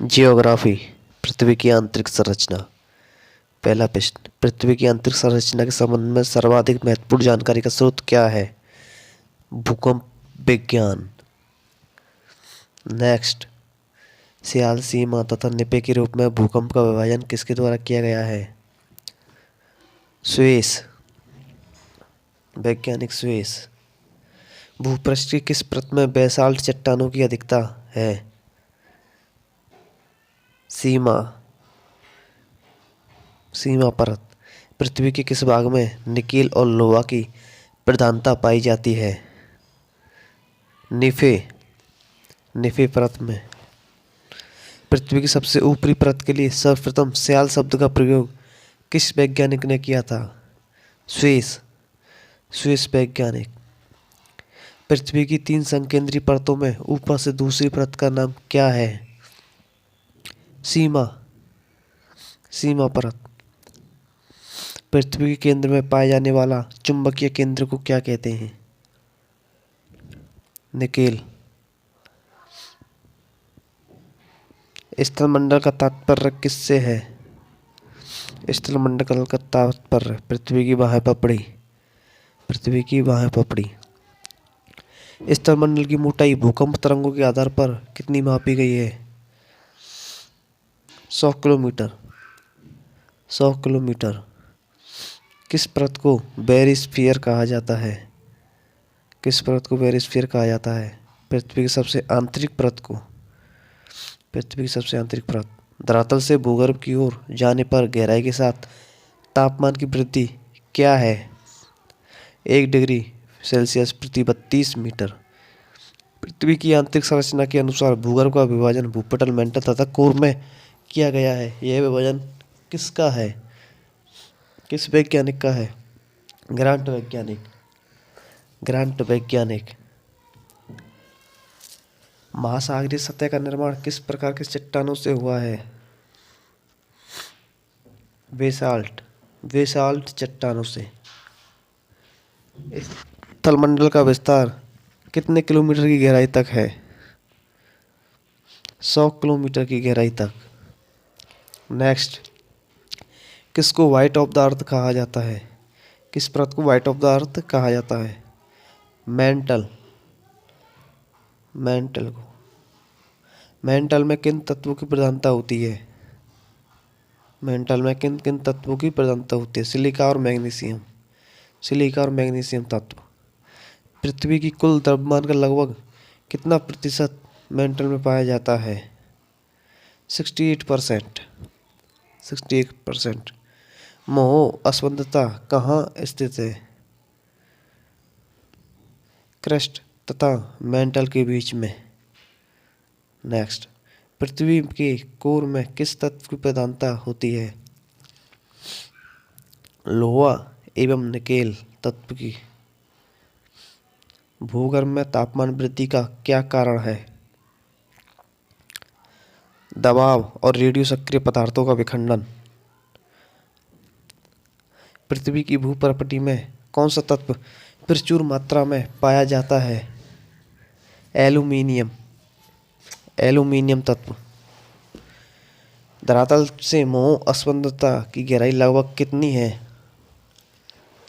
Geography. पृथ्वी की आंतरिक संरचना। पहला प्रश्न, पृथ्वी की आंतरिक संरचना के संबंध में सर्वाधिक महत्वपूर्ण जानकारी का स्रोत क्या है? भूकंप विज्ञान। नेक्स्ट, सियाल, सीमा तथा निपे के रूप में भूकंप का विभाजन किसके द्वारा किया गया है? स्वेस, वैज्ञानिक स्वेस। भूपृष्ठ की किस परत में बेसाल्ट चट्टानों की अधिकता है? सीमा, सीमा परत। पृथ्वी के किस भाग में निकेल और लोहा की प्रधानता पाई जाती है? निफे, निफे परत में। पृथ्वी की सबसे ऊपरी परत के लिए सर्वप्रथम सियाल शब्द का प्रयोग किस वैज्ञानिक ने किया था? स्वेस, स्वेस वैज्ञानिक। पृथ्वी की 3 संकेंद्रीय परतों में ऊपर से दूसरी परत का नाम क्या है? सीमा, सीमा परत। पृथ्वी के केंद्र में पाए जाने वाला चुंबकीय केंद्र को क्या कहते हैं? निकेल। स्थलमंडल का तात्पर्य किससे है? स्थलमंडल का तात्पर्य पृथ्वी की बाह्य पपड़ी, पृथ्वी की बाह्य पपड़ी। स्थलमंडल की मोटाई भूकंप तरंगों के आधार पर कितनी मापी गई है? 100 किलोमीटर, 100 किलोमीटर। किस परत को बैरिस्फीयर कहा जाता है? किस परत को बैरिस्फीयर कहा जाता है? पृथ्वी की सबसे आंतरिक परत को, पृथ्वी की सबसे आंतरिक परत। धरातल से भूगर्भ की ओर जाने पर गहराई के साथ तापमान की वृद्धि क्या है? 1 डिग्री सेल्सियस प्रति 32 मीटर। पृथ्वी की आंतरिक संरचना के अनुसार भूगर्भ का विभाजन भूपटल, मेंटल तथा कोर में किया गया है। यह विभाजन किसका है? किस वैज्ञानिक का है? ग्रांट वैज्ञानिक, ग्रांट वैज्ञानिक। महासागरीय सतह का निर्माण किस प्रकार के चट्टानों से हुआ है? बेसाल्ट, बेसाल्ट चट्टानों से। स्थलमंडल का विस्तार कितने किलोमीटर की गहराई तक है? 100 किलोमीटर की गहराई तक। नेक्स्ट, किसको व्हाइट ऑफ द अर्थ कहा जाता है? किस परत को व्हाइट ऑफ द अर्थ कहा जाता है? मेंटल, मेंटल को। मेंटल में किन तत्वों की प्रधानता होती है? मेंटल में किन किन तत्वों की प्रधानता होती है? सिलिका और मैग्नीशियम, सिलिका और मैग्नीशियम तत्व। पृथ्वी की कुल द्रव्यमान का लगभग कितना प्रतिशत मेंटल में पाया जाता है? 68%, 68%। मोह असंबद्धता कहाँ स्थित है? क्रस्ट तथा मेंटल के बीच में। नेक्स्ट, पृथ्वी के कोर में किस तत्व की प्रधानता होती है? लोहा एवं निकेल तत्व की। भूगर्भ में तापमान वृद्धि का क्या कारण है? दबाव और रेडियो सक्रिय पदार्थों का विखंडन। पृथ्वी की भूपृष्ठ में कौन सा तत्व प्रचुर मात्रा में पाया जाता है? एल्यूमीनियम, एल्यूमीनियम तत्व। धरातल से मोह असंबद्धता की गहराई लगभग कितनी है?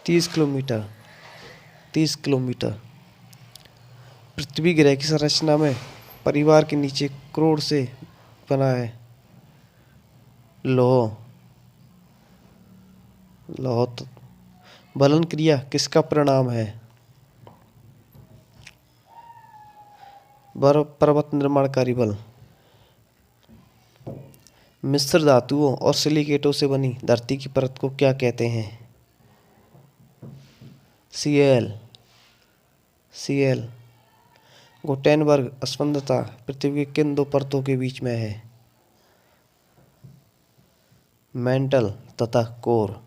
30 किलोमीटर, 30 किलोमीटर। पृथ्वी ग्रह की संरचना में परिवार के नीचे क्रोड से बना है लौह, लौह तत्व। बलन क्रिया किसका परिणाम है? पर्वत निर्माणकारी बल। मिश्र धातुओं और सिलिकेटों से बनी धरती की परत को क्या कहते हैं? CL, CL. गुटेनबर्ग असंबद्धता पृथ्वी के किन 2 परतों के बीच में है? मेंटल तथा कोर।